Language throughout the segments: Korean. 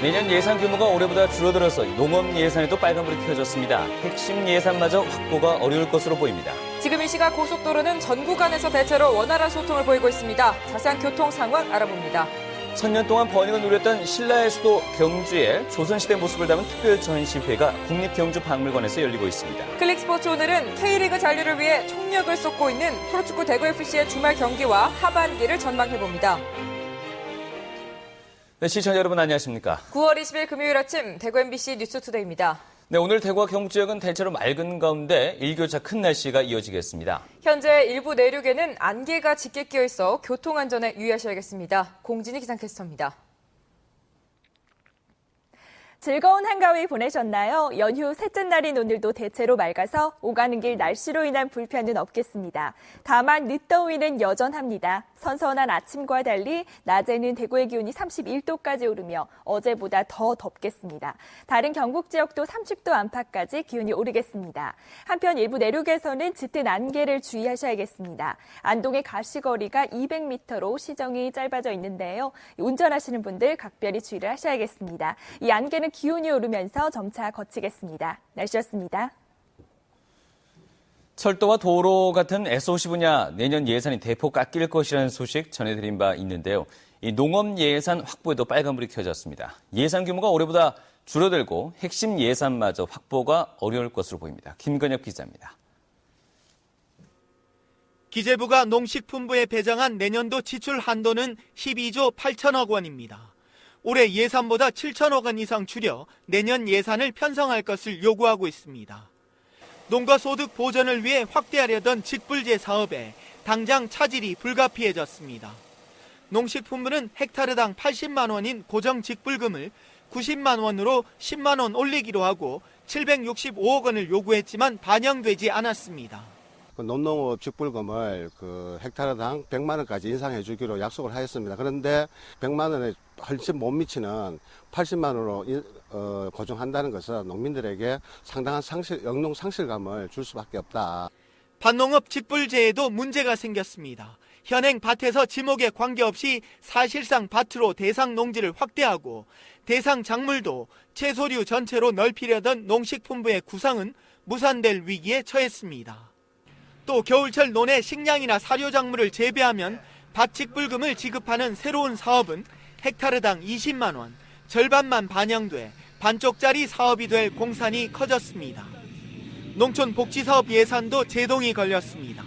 내년 예산 규모가 올해보다 줄어들어서 농업 예산에도 빨간불이 켜졌습니다. 핵심 예산마저 확보가 어려울 것으로 보입니다. 지금 이 시각 고속도로는 전 구간에서 대체로 원활한 소통을 보이고 있습니다. 자세한 교통 상황 알아봅니다. 천년 동안 번영을 누렸던 신라의 수도 경주에 조선시대 모습을 담은 특별 전시회가 국립경주박물관에서 열리고 있습니다. 클릭스포츠 오늘은 K리그 잔류를 위해 총력을 쏟고 있는 프로축구 대구FC의 주말 경기와 하반기를 전망해봅니다. 네, 시청자 여러분 안녕하십니까? 9월 20일 금요일 아침 대구 MBC 뉴스투데이입니다. 네, 오늘 대구와 경북 지역은 대체로 맑은 가운데 일교차 큰 날씨가 이어지겠습니다. 현재 일부 내륙에는 안개가 짙게 끼어 있어 교통안전에 유의하셔야겠습니다. 공진희 기상캐스터입니다. 즐거운 한가위 보내셨나요? 연휴 셋째 날인 오늘도 대체로 맑아서 오가는 길 날씨로 인한 불편은 없겠습니다. 다만 늦더위는 여전합니다. 선선한 아침과 달리 낮에는 대구의 기온이 31도까지 오르며 어제보다 더 덥겠습니다. 다른 경북 지역도 30도 안팎까지 기온이 오르겠습니다. 한편 일부 내륙에서는 짙은 안개를 주의하셔야겠습니다. 안동의 가시거리가 200m로 시정이 짧아져 있는데요. 운전하시는 분들 각별히 주의를 하셔야겠습니다. 이 안개는 기온이 오르면서 점차 거치겠습니다. 날씨였습니다. 철도와 도로 같은 SOC 분야 내년 예산이 대폭 깎일 것이라는 소식 전해드린 바 있는데요. 이 농업 예산 확보에도 빨간불이 켜졌습니다. 예산 규모가 올해보다 줄어들고 핵심 예산마저 확보가 어려울 것으로 보입니다. 김건엽 기자입니다. 기재부가 농식품부에 배정한 내년도 지출 한도는 12조 8천억 원입니다. 올해 예산보다 7천억 원 이상 줄여 내년 예산을 편성할 것을 요구하고 있습니다. 농가 소득 보전을 위해 확대하려던 직불제 사업에 당장 차질이 불가피해졌습니다. 농식품부는 헥타르당 80만 원인 고정 직불금을 90만 원으로 10만 원 올리기로 하고 765억 원을 요구했지만 반영되지 않았습니다. 논농업 직불금을 헥타르당 100만 원까지 인상해 주기로 약속을 하였습니다. 그런데 100만 원에 훨씬 못 미치는 80만 원으로 고정한다는 것은 농민들에게 상당한 영농 상실감을 줄 수밖에 없다. 밭농업 직불제에도 문제가 생겼습니다. 현행 밭에서 지목에 관계없이 사실상 밭으로 대상 농지를 확대하고 대상 작물도 채소류 전체로 넓히려던 농식품부의 구상은 무산될 위기에 처했습니다. 또 겨울철 논에 식량이나 사료작물을 재배하면 밭 직불금을 지급하는 새로운 사업은 헥타르당 20만 원, 절반만 반영돼 반쪽짜리 사업이 될 공산이 커졌습니다. 농촌복지사업 예산도 제동이 걸렸습니다.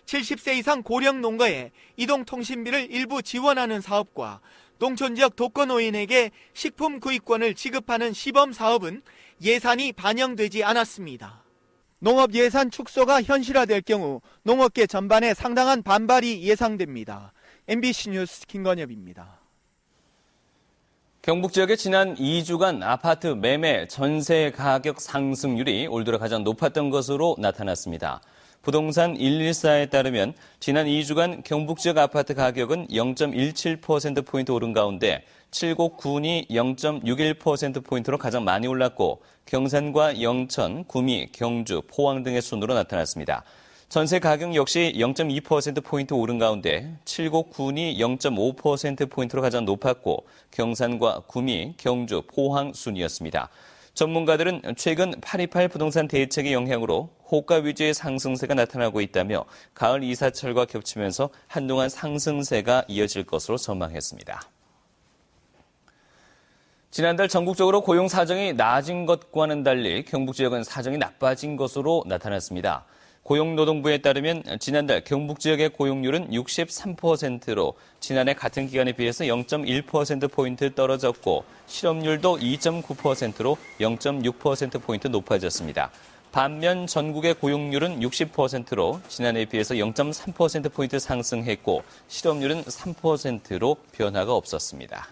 70세 이상 고령 농가에 이동통신비를 일부 지원하는 사업과 농촌지역 독거노인에게 식품 구입권을 지급하는 시범사업은 예산이 반영되지 않았습니다. 농업 예산 축소가 현실화될 경우 농업계 전반에 상당한 반발이 예상됩니다. MBC 뉴스 김건엽입니다. 경북 지역의 지난 2주간 아파트 매매 전세 가격 상승률이 올 들어 가장 높았던 것으로 나타났습니다. 부동산 114에 따르면 지난 2주간 경북 지역 아파트 가격은 0.17%포인트 오른 가운데 칠곡군이 0.61%포인트로 가장 많이 올랐고 경산과 영천, 구미, 경주, 포항 등의 순으로 나타났습니다. 전세 가격 역시 0.2%포인트 오른 가운데 칠곡군이 0.5%포인트로 가장 높았고 경산과 구미, 경주, 포항 순이었습니다. 전문가들은 최근 828 부동산 대책의 영향으로 호가 위주의 상승세가 나타나고 있다며 가을 이사철과 겹치면서 한동안 상승세가 이어질 것으로 전망했습니다. 지난달 전국적으로 고용 사정이 나아진 것과는 달리 경북 지역은 사정이 나빠진 것으로 나타났습니다. 고용노동부에 따르면 지난달 경북 지역의 고용률은 63%로 지난해 같은 기간에 비해서 0.1%포인트 떨어졌고 실업률도 2.9%로 0.6%포인트 높아졌습니다. 반면 전국의 고용률은 60%로 지난해에 비해서 0.3%포인트 상승했고 실업률은 3%로 변화가 없었습니다.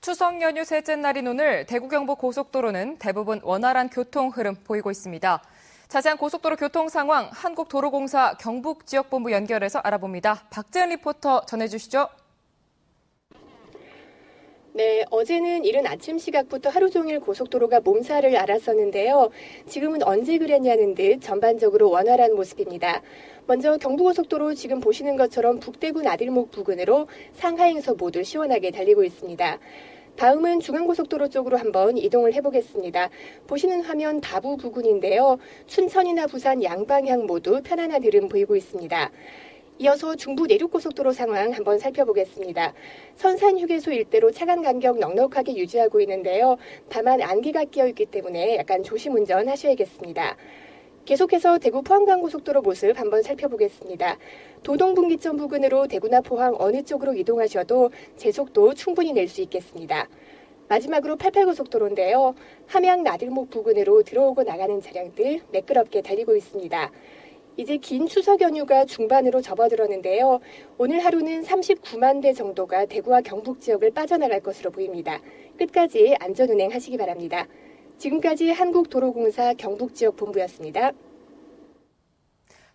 추석 연휴 셋째 날인 오늘 대구 경북 고속도로는 대부분 원활한 교통 흐름 보이고 있습니다. 자세한 고속도로 교통 상황 한국도로공사 경북지역본부 연결해서 알아봅니다. 박재은 리포터 전해주시죠. 네, 어제는 이른 아침 시각부터 하루 종일 고속도로가 몸살을 앓았었는데요. 지금은 언제 그랬냐는 듯 전반적으로 원활한 모습입니다. 먼저 경부고속도로 지금 보시는 것처럼 북대구 나들목 부근으로 상하행서 모두 시원하게 달리고 있습니다. 다음은 중앙고속도로 쪽으로 한번 이동을 해보겠습니다. 보시는 화면 다부 부근인데요. 춘천이나 부산 양방향 모두 편안한 흐름 보이고 있습니다. 이어서 중부 내륙고속도로 상황 한번 살펴보겠습니다. 선산휴게소 일대로 차간 간격 넉넉하게 유지하고 있는데요. 다만 안개가 끼어있기 때문에 약간 조심 운전하셔야겠습니다. 계속해서 대구 포항간고속도로 모습 한번 살펴보겠습니다. 도동분기점 부근으로 대구나 포항 어느 쪽으로 이동하셔도 제속도 충분히 낼 수 있겠습니다. 마지막으로 88고속도로인데요. 함양 나들목 부근으로 들어오고 나가는 차량들 매끄럽게 달리고 있습니다. 이제 긴 추석 연휴가 중반으로 접어들었는데요. 오늘 하루는 39만 대 정도가 대구와 경북 지역을 빠져나갈 것으로 보입니다. 끝까지 안전운행 하시기 바랍니다. 지금까지 한국도로공사 경북지역본부였습니다.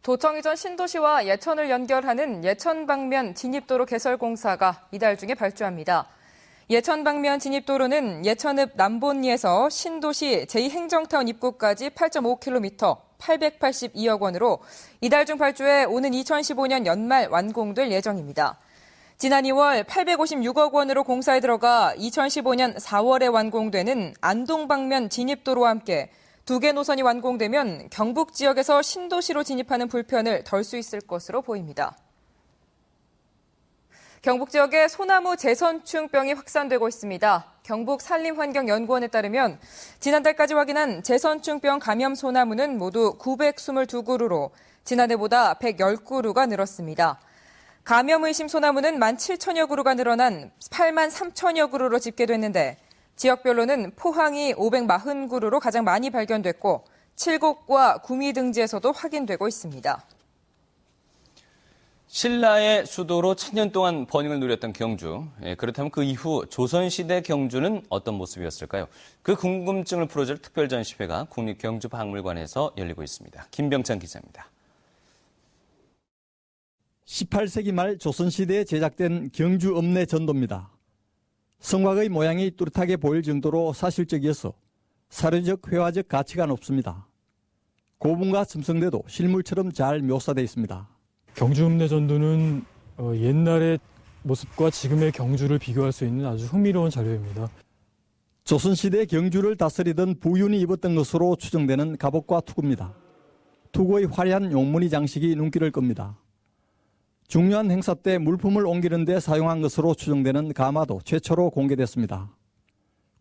도청 이전 신도시와 예천을 연결하는 예천 방면 진입도로 개설 공사가 이달 중에 발주합니다. 예천 방면 진입도로는 예천읍 남본리에서 신도시 제2행정타운 입구까지 8.5km, 882억 원으로 이달 중 발주해 오는 2015년 연말 완공될 예정입니다. 지난 2월 856억 원으로 공사에 들어가 2015년 4월에 완공되는 안동 방면 진입도로와 함께 2개 노선이 완공되면 경북 지역에서 신도시로 진입하는 불편을 덜 수 있을 것으로 보입니다. 경북 지역에 소나무 재선충병이 확산되고 있습니다. 경북산림환경연구원에 따르면 지난달까지 확인한 재선충병 감염 소나무는 모두 922그루로 지난해보다 110그루가 늘었습니다. 감염 의심 소나무는 17,000여 그루가 늘어난 8만 3천여 그루로 집계됐는데 지역별로는 포항이 540그루로 가장 많이 발견됐고 칠곡과 구미 등지에서도 확인되고 있습니다. 신라의 수도로 천년 동안 번영을 누렸던 경주. 그렇다면 그 이후 조선시대 경주는 어떤 모습이었을까요? 그 궁금증을 풀어줄 특별전시회가 국립경주박물관에서 열리고 있습니다. 김병찬 기자입니다. 18세기 말 조선시대에 제작된 경주 읍내 전도입니다. 성곽의 모양이 뚜렷하게 보일 정도로 사실적이어서 사료적, 회화적 가치가 높습니다. 고분과 첨성대도 실물처럼 잘 묘사되어 있습니다. 경주 읍내 전도는 옛날의 모습과 지금의 경주를 비교할 수 있는 아주 흥미로운 자료입니다. 조선시대 경주를 다스리던 부윤이 입었던 것으로 추정되는 갑옷과 투구입니다. 투구의 화려한 용무늬 장식이 눈길을 끕니다. 중요한 행사 때 물품을 옮기는 데 사용한 것으로 추정되는 가마도 최초로 공개됐습니다.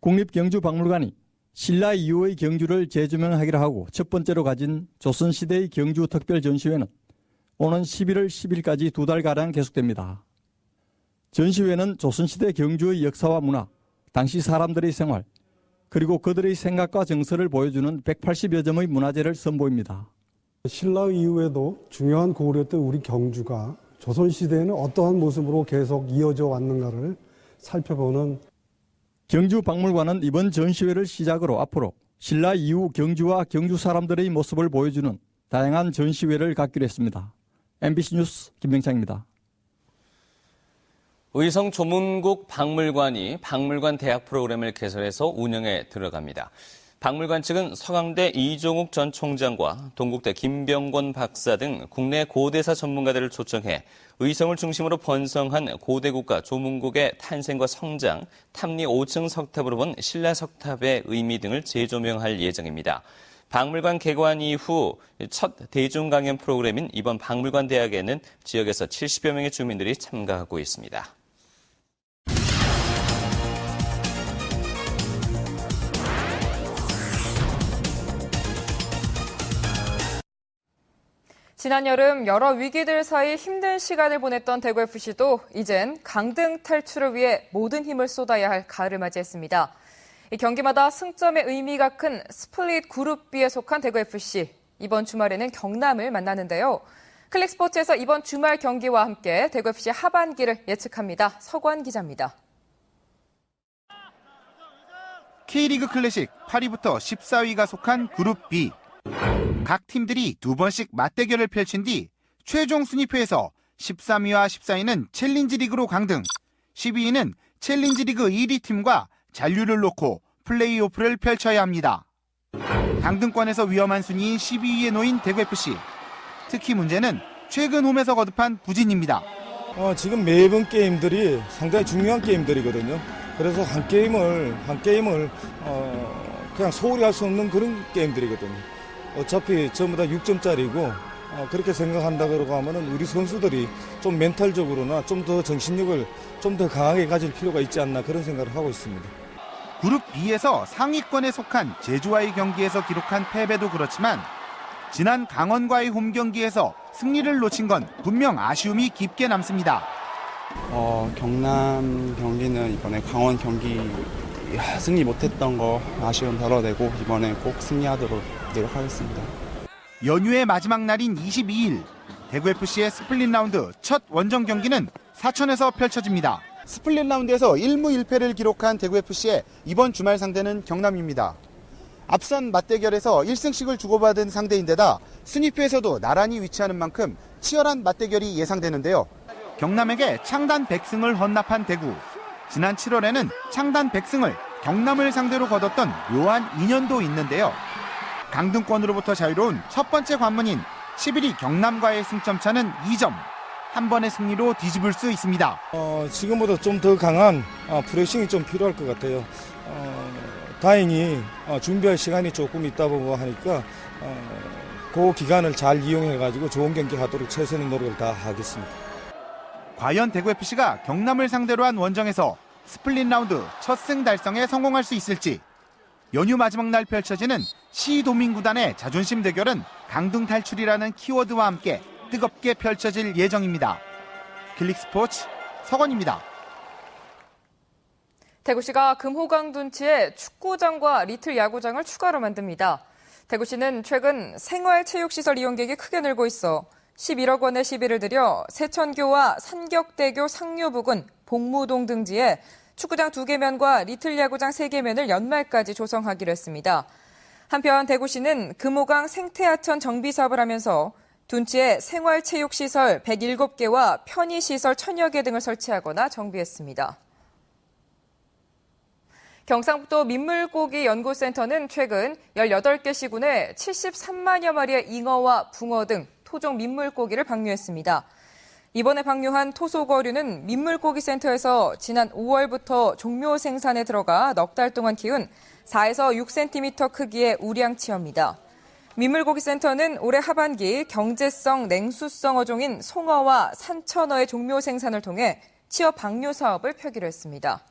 국립경주박물관이 신라 이후의 경주를 재조명하기로 하고 첫 번째로 가진 조선시대의 경주 특별전시회는 오는 11월 10일까지 2달가량 계속됩니다. 전시회는 조선시대 경주의 역사와 문화, 당시 사람들의 생활, 그리고 그들의 생각과 정서를 보여주는 180여 점의 문화재를 선보입니다. 신라 이후에도 중요한 고을이었던 우리 경주가 조선시대에는 어떠한 모습으로 계속 이어져 왔는가를 살펴보는 경주박물관은 이번 전시회를 시작으로 앞으로 신라 이후 경주와 경주 사람들의 모습을 보여주는 다양한 전시회를 갖기로 했습니다. MBC 뉴스 김병창입니다. 의성 조문국 박물관이 박물관 대학 프로그램을 개설해서 운영에 들어갑니다. 박물관 측은 서강대 이종욱 전 총장과 동국대 김병권 박사 등 국내 고대사 전문가들을 초청해 의성을 중심으로 번성한 고대국가 조문국의 탄생과 성장, 탑리 5층 석탑으로 본 신라 석탑의 의미 등을 재조명할 예정입니다. 박물관 개관 이후 첫 대중 강연 프로그램인 이번 박물관 대학에는 지역에서 70여 명의 주민들이 참가하고 있습니다. 지난 여름 여러 위기들 사이 힘든 시간을 보냈던 대구FC도 이젠 강등 탈출을 위해 모든 힘을 쏟아야 할 가을을 맞이했습니다. 이 경기마다 승점의 의미가 큰 스플릿 그룹 B에 속한 대구FC. 이번 주말에는 경남을 만나는데요. 클릭스포츠에서 이번 주말 경기와 함께 대구FC 하반기를 예측합니다. 서관 기자입니다. K리그 클래식 8위부터 14위가 속한 그룹 B. 각 팀들이 두 번씩 맞대결을 펼친 뒤 최종 순위표에서 13위와 14위는 챌린지 리그로 강등, 12위는 챌린지 리그 1위 팀과 잔류를 놓고 플레이오프를 펼쳐야 합니다. 강등권에서 위험한 순위인 12위에 놓인 대구FC. 특히 문제는 최근 홈에서 거듭한 부진입니다. 지금 매번 게임들이 상당히 중요한 게임들이거든요. 그래서 한 게임을 그냥 소홀히 할 수 없는 그런 게임들이거든요. 어차피 전부 다 6점짜리고 그렇게 생각한다 그러고 하면은 우리 선수들이 좀 멘탈적으로나 좀 더 정신력을 좀 더 강하게 가질 필요가 있지 않나 그런 생각을 하고 있습니다. 그룹 B에서 상위권에 속한 제주와의 경기에서 기록한 패배도 그렇지만 지난 강원과의 홈 경기에서 승리를 놓친 건 분명 아쉬움이 깊게 남습니다. 경남 경기는 이번에 강원 경기 승리 못했던 거 아쉬움 덜어내고 이번에 꼭 승리하도록 노력하겠습니다. 연휴의 마지막 날인 22일 대구FC의 스플릿 라운드 첫 원정 경기는 사천에서 펼쳐집니다. 스플릿 라운드에서 1무 1패를 기록한 대구FC의 이번 주말 상대는 경남입니다. 앞선 맞대결에서 1승씩을 주고받은 상대인데다 순위표에서도 나란히 위치하는 만큼 치열한 맞대결이 예상되는데요. 경남에게 창단 100승을 헌납한 대구. 지난 7월에는 창단 100승을 경남을 상대로 거뒀던 묘한 인연도 있는데요. 강등권으로부터 자유로운 첫 번째 관문인 11위 경남과의 승점차는 2점. 한 번의 승리로 뒤집을 수 있습니다. 지금보다 좀 더 강한 프레싱이 좀 필요할 것 같아요. 다행히 준비할 시간이 조금 있다 보고 하니까 그 기간을 잘 이용해가지고 좋은 경기 하도록 최선의 노력을 다하겠습니다. 과연 대구FC가 경남을 상대로 한 원정에서 스플릿 라운드 첫 승 달성에 성공할 수 있을지. 연휴 마지막 날 펼쳐지는 시도민구단의 자존심 대결은 강등 탈출이라는 키워드와 함께 뜨겁게 펼쳐질 예정입니다. 클릭스포츠 서건입니다. 대구시가 금호강 둔치에 축구장과 리틀 야구장을 추가로 만듭니다. 대구시는 최근 생활체육시설 이용객이 크게 늘고 있어 11억 원의 시비를 들여 세천교와 산격대교 상류부근 복무동 등지에 축구장 2개면과 리틀 야구장 3개면을 연말까지 조성하기로 했습니다. 한편 대구시는 금호강 생태하천 정비 사업을 하면서 둔치에 생활체육시설 107개와 편의시설 1000여 개 등을 설치하거나 정비했습니다. 경상북도 민물고기 연구센터는 최근 18개 시군에 73만여 마리의 잉어와 붕어 등 토종 민물고기를 방류했습니다. 이번에 방류한 토속어류는 민물고기센터에서 지난 5월부터 종묘 생산에 들어가 넉 달 동안 키운 4에서 6cm 크기의 우량치어입니다. 민물고기센터는 올해 하반기 경제성 냉수성 어종인 송어와 산천어의 종묘 생산을 통해 치어 방류 사업을 펴기로 했습니다.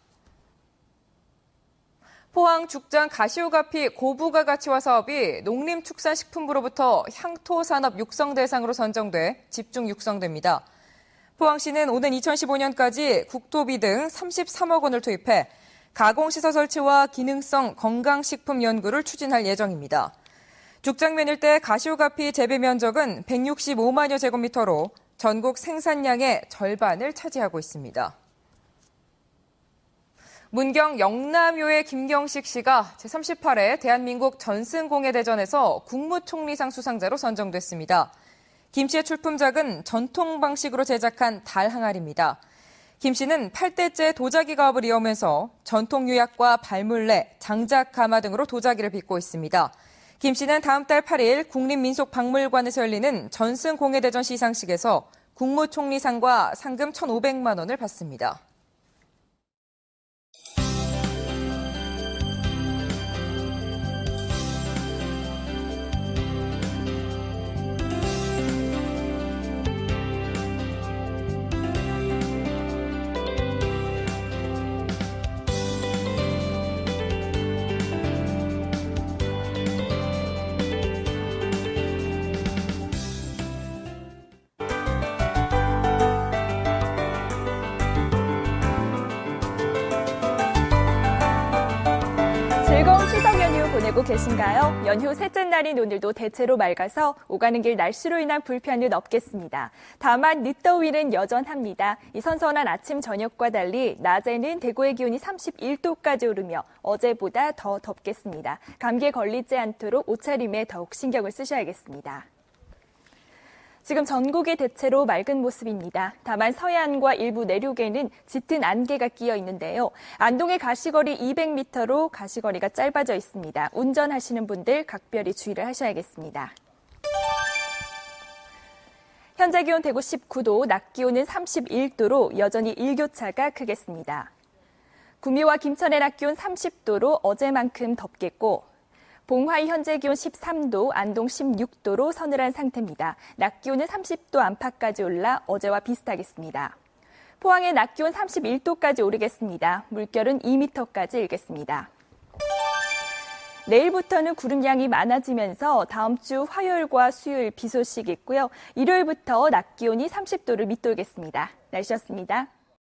포항 죽장 가시오가피 고부가 가치화 사업이 농림축산식품부로부터 향토산업 육성 대상으로 선정돼 집중 육성됩니다. 포항시는 오는 2015년까지 국토비 등 33억 원을 투입해 가공시설 설치와 기능성 건강식품 연구를 추진할 예정입니다. 죽장 면일대 가시오가피 재배 면적은 165만여 제곱미터로 전국 생산량의 절반을 차지하고 있습니다. 문경 영남효의 김경식 씨가 제38회 대한민국 전승공예대전에서 국무총리상 수상자로 선정됐습니다. 김 씨의 출품작은 전통 방식으로 제작한 달 항아리입니다. 김 씨는 8대째 도자기 가업을 이어오면서 전통 유약과 발물레, 장작 가마 등으로 도자기를 빚고 있습니다. 김 씨는 다음 달 8일 국립민속박물관에서 열리는 전승공예대전 시상식에서 국무총리상과 상금 1,500만 원을 받습니다. 즐거운 추석 연휴 보내고 계신가요? 연휴 셋째 날인 오늘도 대체로 맑아서 오가는 길 날씨로 인한 불편은 없겠습니다. 다만 늦더위는 여전합니다. 이 선선한 아침 저녁과 달리 낮에는 대구의 기온이 31도까지 오르며 어제보다 더 덥겠습니다. 감기에 걸리지 않도록 옷차림에 더욱 신경을 쓰셔야겠습니다. 지금 전국이 대체로 맑은 모습입니다. 다만 서해안과 일부 내륙에는 짙은 안개가 끼어 있는데요. 안동의 가시거리 200m로 가시거리가 짧아져 있습니다. 운전하시는 분들 각별히 주의를 하셔야겠습니다. 현재 기온 대구 19도, 낮 기온은 31도로 여전히 일교차가 크겠습니다. 구미와 김천의 낮 기온 30도로 어제만큼 덥겠고 봉화의 현재 기온 13도, 안동 16도로 서늘한 상태입니다. 낮 기온은 30도 안팎까지 올라 어제와 비슷하겠습니다. 포항의 낮 기온 31도까지 오르겠습니다. 물결은 2m까지 일겠습니다. 내일부터는 구름량이 많아지면서 다음 주 화요일과 수요일 비 소식이 있고요. 일요일부터 낮 기온이 30도를 밑돌겠습니다. 날씨였습니다.